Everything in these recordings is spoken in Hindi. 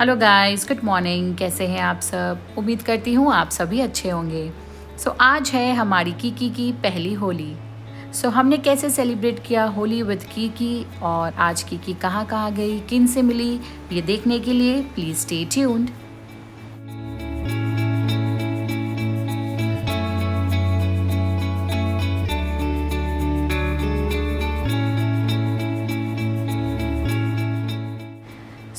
Hello guys, good morning. कैसे हैं आप सब? उम्मीद करती हूँ आप सभी अच्छे होंगे। आज है हमारी कीकी की पहली होली। हमने कैसे सेलिब्रेट किया होली विद कीकी, और आज कीकी कहाँ कहाँ गई, किन से मिली, ये देखने के लिए प्लीज़ स्टे ट्यून्ड।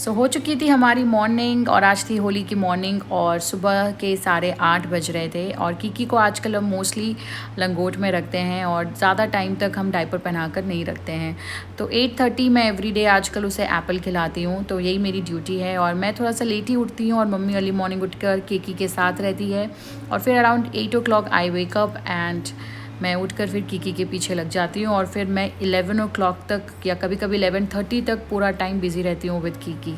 हो चुकी थी हमारी मॉर्निंग, और आज थी होली की मॉर्निंग, और सुबह के 8:30 बज रहे थे। और कीकी को आजकल हम मोस्टली लंगोट में रखते हैं और ज़्यादा टाइम तक हम डायपर पहनाकर नहीं रखते हैं। तो 8:30 मैं एवरीडे आजकल उसे एप्पल खिलाती हूँ, तो यही मेरी ड्यूटी है। और मैं थोड़ा सा लेट ही उठती हूँ और मम्मी अर्ली मॉर्निंग उठकर कीकी के साथ रहती है। और फिर around 8 o'clock I wake up and मैं उठकर फिर कीकी के पीछे लग जाती हूँ। और फिर मैं 11 o'clock तक या कभी कभी 11:30 तक पूरा टाइम बिज़ी रहती हूँ विद कीकी।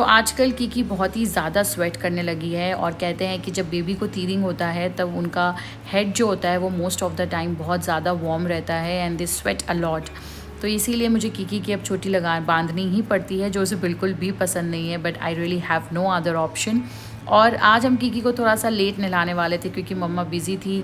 आजकल कीकी बहुत ही ज़्यादा स्वेट करने लगी है, और कहते हैं कि जब बेबी को टीथिंग होता है तब उनका हेड जो होता है वो मोस्ट ऑफ द टाइम बहुत ज़्यादा वार्म रहता है and they sweat a lot. तो इसीलिए मुझे कीकी की अब छोटी बांधनी ही पड़ती है, जो उसे बिल्कुल भी पसंद नहीं है, but I really have no other option. और आज हम कीकी को थोड़ा सा लेट नहलाने वाले थे क्योंकि मम्मा बिज़ी थी,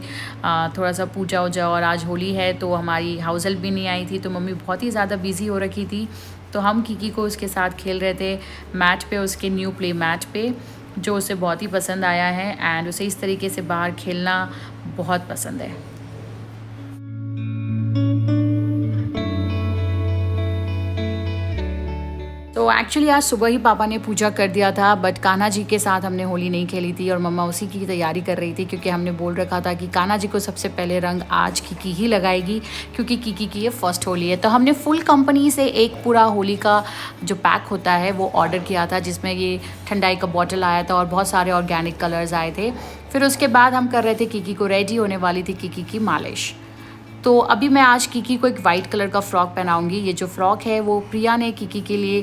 थोड़ा सा पूजा वूजा, और आज होली है तो हमारी हाउस हेल्प भी नहीं आई थी, तो मम्मी बहुत ही ज़्यादा बिज़ी हो रखी थी। तो हम कीकी को उसके साथ खेल रहे थे मैट पे, उसके न्यू प्ले मैट पे, जो उसे बहुत ही पसंद आया है एंड उसे इस तरीके से बाहर खेलना बहुत पसंद है। तो एक्चुअली आज सुबह ही पापा ने पूजा कर दिया था, बट कान्हा जी के साथ हमने होली नहीं खेली थी और मम्मा उसी की तैयारी कर रही थी, क्योंकि हमने बोल रखा था कि कान्हा जी को सबसे पहले रंग आज कीकी ही लगाएगी, क्योंकि कीकी की ये फर्स्ट होली है। तो हमने फुल कंपनी से एक पूरा होली का जो पैक होता है वो ऑर्डर किया था, जिसमें ये ठंडाई का बॉटल आया था और बहुत सारे ऑर्गेनिक कलर्स आए थे। फिर उसके बाद हम कर रहे थे कीकी को, रेडी होने वाली थी कीकी की मालिश। तो अभी मैं आज कीकी को एक वाइट कलर का फ़्रॉक पहनाऊंगी। ये जो फ़्रॉक है वो प्रिया ने कीकी के लिए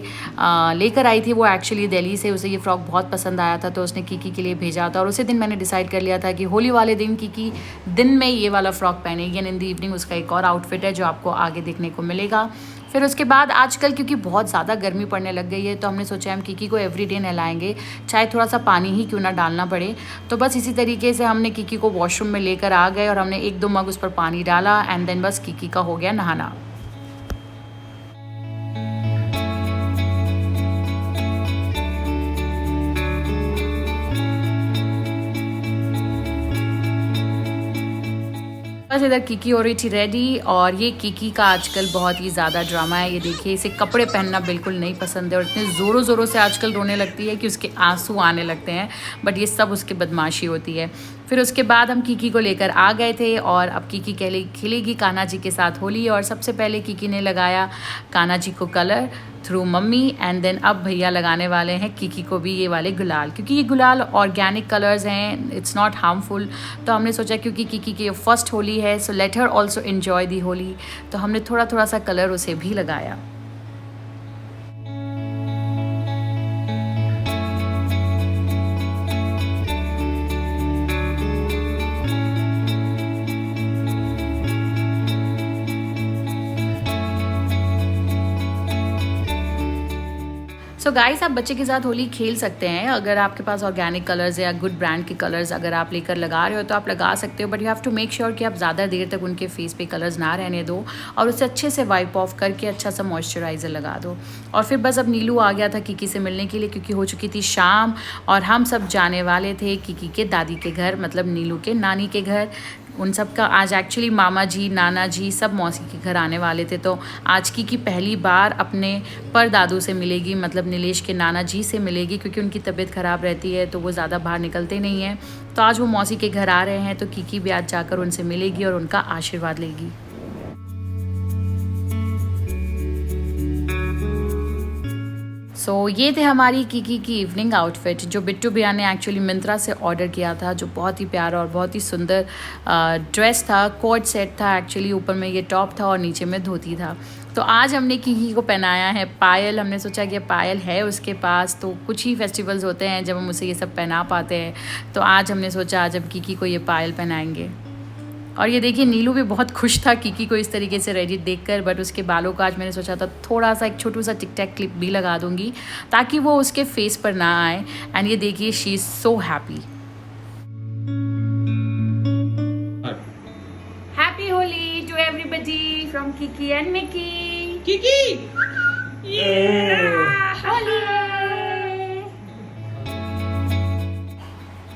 लेकर आई थी। वो एक्चुअली दिल्ली से, उसे ये फ़्रॉक बहुत पसंद आया था तो उसने कीकी के लिए भेजा था, और उसी दिन मैंने डिसाइड कर लिया था कि होली वाले दिन कीकी दिन में ये वाला फ़्रॉक पहनेगी, एंड इन द इवनिंग उसका एक और आउटफिट है जो आपको आगे देखने को मिलेगा। फिर उसके बाद आजकल क्योंकि बहुत ज़्यादा गर्मी पड़ने लग गई है, तो हमने सोचा हम कीकी को एवरीडे नहलाएंगे, चाहे थोड़ा सा पानी ही क्यों ना डालना पड़े। तो बस इसी तरीके से हमने कीकी को वॉशरूम में लेकर आ गए और हमने 1-2 मग उस पर पानी डाला, एंड देन बस कीकी का हो गया नहाना। बस इधर कीकी हो रही थी रेडी, और ये कीकी का आजकल बहुत ही ज़्यादा ड्रामा है। ये देखिए, इसे कपड़े पहनना बिल्कुल नहीं पसंद है और इतने ज़ोरों ज़ोरों से आजकल रोने लगती है कि उसके आंसू आने लगते हैं, बट ये सब उसकी बदमाशी होती है। फिर उसके बाद हम कीकी को लेकर आ गए थे, और अब कीकी खेलेगी कान्हा जी के साथ होली। और सबसे पहले कीकी ने लगाया कान्हा जी को colour through mummy, and then अब भैया लगाने वाले हैं कीकी को भी ये वाले गुलाल, क्योंकि ये गुलाल ऑर्गेनिक कलर्स हैं, इट्स नॉट हार्मफुल। तो हमने सोचा क्योंकि कीकी की फर्स्ट होली है, so let her also enjoy the Holi, तो हमने थोड़ा थोड़ा सा कलर उसे भी लगाया। गाइस, आप बच्चे के साथ होली खेल सकते हैं अगर आपके पास ऑर्गेनिक कलर्स या गुड ब्रांड के कलर्स अगर आप लेकर लगा रहे हो तो आप लगा सकते हो, but you have to make sure कि आप ज़्यादा देर तक उनके फेस पे कलर्स ना रहने दो, और उसे अच्छे से वाइप ऑफ करके अच्छा सा मॉइस्चराइज़र लगा दो। और फिर बस अब नीलू आ गया था कीकी से मिलने के लिए, क्योंकि हो चुकी थी शाम और हम सब जाने वाले थे कीकी के दादी के घर, मतलब नीलू के नानी के घर। उन सब का आज एक्चुअली मामा जी, नाना जी सब मौसी के घर आने वाले थे, तो आज की पहली बार अपने परदादू से मिलेगी, मतलब नीलेश के नाना जी से मिलेगी, क्योंकि उनकी तबीयत ख़राब रहती है तो वो ज़्यादा बाहर निकलते नहीं हैं। तो आज वो मौसी के घर आ रहे हैं, तो कीकी भी आज जाकर उनसे मिलेगी और उनका आशीर्वाद लेगी। ये थे हमारी कीकी की इवनिंग आउटफिट, जो बिट्टू भैया ने एक्चुअली मिंत्रा से ऑर्डर किया था, जो बहुत ही प्यारा और बहुत ही सुंदर ड्रेस था, कोट सेट था एक्चुअली। ऊपर में ये टॉप था और नीचे में धोती था। तो आज हमने कीकी को पहनाया है पायल। हमने सोचा कि पायल है उसके पास, तो कुछ ही फेस्टिवल्स होते हैं जब हम उसे ये सब पहना पाते हैं, तो आज हमने सोचा आज हम कीकी को ये पायल पहनाएंगे। और ये देखिए नीलू भी बहुत खुश था कीकी को इस तरीके से रेडी देखकर, बट उसके बालों का आज मैंने सोचा था थोड़ा सा एक छोटू सा टिक टैक क्लिप भी लगा दूंगी ताकि वो उसके फेस पर ना आए। एंड ये देखिए she is so happy. Happy Holi to everybody from Kiki and Mickey. Kiki Holi.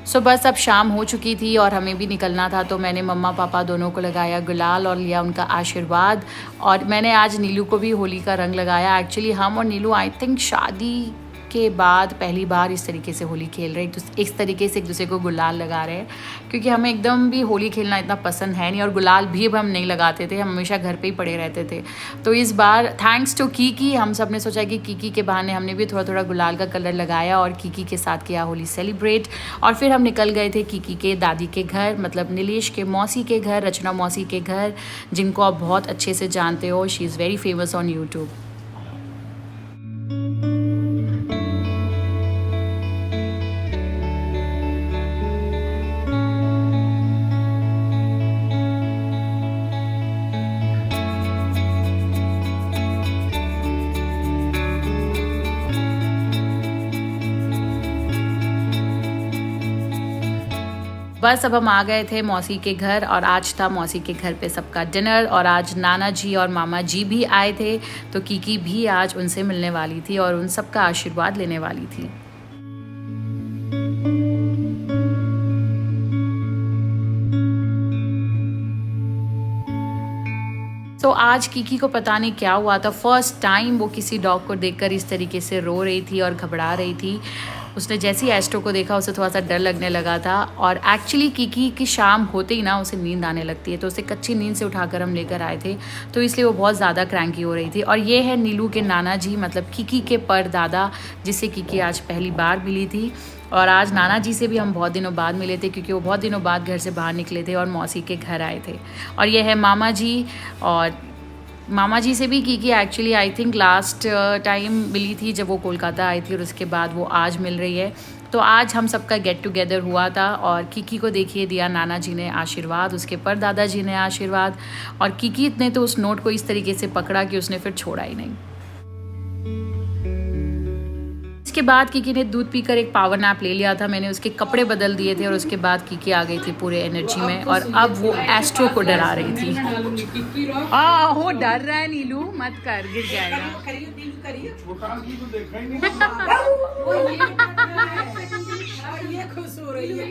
So बस अब शाम हो चुकी थी और हमें भी निकलना था, तो मैंने मम्मा पापा दोनों को लगाया गुलाल और लिया उनका आशीर्वाद। और मैंने आज नीलू को भी होली का रंग लगाया। एक्चुअली हम और नीलू आई थिंक शादी के बाद पहली बार इस तरीके से होली खेल रहे हैं, तो इस तरीके से एक दूसरे को गुलाल लगा रहे हैं, क्योंकि हमें एकदम भी होली खेलना इतना पसंद है नहीं और गुलाल भी अब हम नहीं लगाते थे, हम हमेशा घर पे ही पड़े रहते थे। तो इस बार थैंक्स टू कीकी हम सब ने सोचा कि कीकी के बहाने हमने भी थोड़ा थोड़ा गुलाल का कलर लगाया और कीकी के साथ किया होली सेलिब्रेट। और फिर हम निकल गए थे कीकी के दादी के घर, मतलब नीलेश के मौसी के घर, रचना मौसी के घर, जिनको आप बहुत अच्छे से जानते हो। She is very famous on YouTube. बस अब हम आ गए थे मौसी के घर और आज था मौसी के घर पे सबका डिनर। और आज नाना जी और मामा जी भी आए थे, तो कीकी भी आज उनसे मिलने वाली थी और उन सबका आशीर्वाद लेने वाली थी। तो आज कीकी को पता नहीं क्या हुआ था, फर्स्ट टाइम वो किसी डॉग को देखकर इस तरीके से रो रही थी और घबरा रही थी। उसने जैसे ही एस्ट्रो को देखा उसे थोड़ा सा डर लगने लगा था। और एक्चुअली कीकी की शाम होते ही ना उसे नींद आने लगती है, तो उसे कच्ची नींद से उठाकर हम लेकर आए थे, तो इसलिए वो बहुत ज़्यादा क्रैंकी हो रही थी। और ये है नीलू के नाना जी, मतलब कीकी के परदादा, जिससे कीकी आज पहली बार मिली थी। और आज नाना जी से भी हम बहुत दिनों बाद मिले थे, क्योंकि वो बहुत दिनों बाद घर से बाहर निकले थे और मौसी के घर आए थे। और ये है मामा जी, और मामा जी से भी Kiki actually I think last time मिली थी जब वो कोलकाता आई थी, और उसके बाद वो आज मिल रही है। तो आज हम सबका गेट टुगेदर हुआ था और कीकी को देखिए दिया नाना जी ने आशीर्वाद, उसके पर दादा जी ने आशीर्वाद, और कीकी ने तो उस नोट को इस तरीके से पकड़ा कि उसने फिर छोड़ा ही नहीं। इसके बाद कीकी ने दूध पीकर एक पावर नैप ले लिया था, मैंने उसके कपड़े बदल दिए थे और उसके बाद कीकी आ गई थी पूरे एनर्जी में, और अब वो एस्ट्रो को डरा रही थी। हो डर रहा है नीलू, मत कर, गिर जाएगा। खुश हो रही है।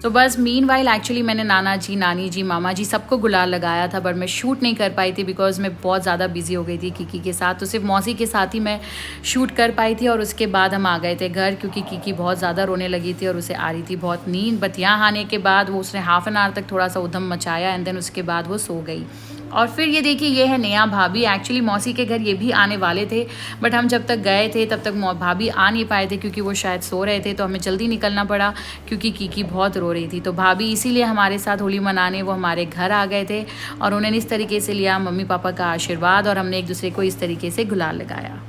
तो बस मीन वाइल एक्चुअली मैंने नाना जी, नानी जी, मामा जी सबको गुलाल लगाया था, बट मैं शूट नहीं कर पाई थी बिकॉज मैं बहुत ज़्यादा बिजी हो गई थी कीकी के साथ। तो सिर्फ मौसी के साथ ही मैं शूट कर पाई थी। और उसके बाद हम आ गए थे घर, क्योंकि कीकी बहुत ज़्यादा रोने लगी थी और उसे आ रही थी बहुत नींद। बट यहाँ आने के बाद वो उसने हाफ एन आवर तक थोड़ा सा उधम मचाया एंड देन उसके बाद वो सो गई। और फिर ये देखिए ये है नेहा भाभी, एक्चुअली मौसी के घर ये भी आने वाले थे, बट हम जब तक गए थे तब तक भाभी आ नहीं पाए थे, क्योंकि वो शायद सो रहे थे, तो हमें जल्दी निकलना पड़ा क्योंकि कीकी बहुत रो रही थी। तो भाभी इसीलिए हमारे साथ होली मनाने वो हमारे घर आ गए थे और उन्होंने इस तरीके से लिया मम्मी पापा का आशीर्वाद और हमने एक दूसरे को इस तरीके से गुलाल लगाया।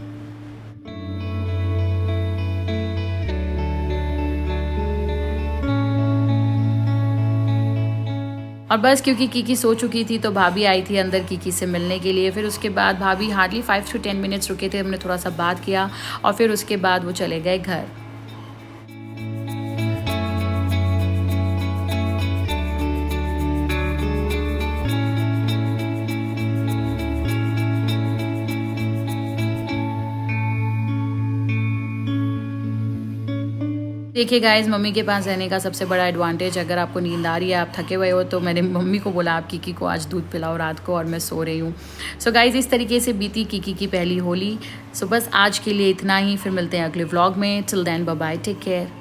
और बस क्योंकि कीकी सो चुकी थी तो भाभी आई थी अंदर कीकी से मिलने के लिए। फिर उसके बाद भाभी हार्डली 5 to 10 मिनट्स रुके थे, हमने थोड़ा सा बात किया और फिर उसके बाद वो चले गए घर। देखिए गाइज, मम्मी के पास रहने का सबसे बड़ा एडवांटेज, अगर आपको नींद आ रही है, आप थके हुए हो, तो मैंने मम्मी को बोला आप कीकी को आज दूध पिलाओ रात को, और मैं सो रही हूँ। सो गाइज, इस तरीके से बीती कीकी की पहली होली। सो बस आज के लिए इतना ही, फिर मिलते हैं अगले व्लॉग में। Till then bye bye, take care.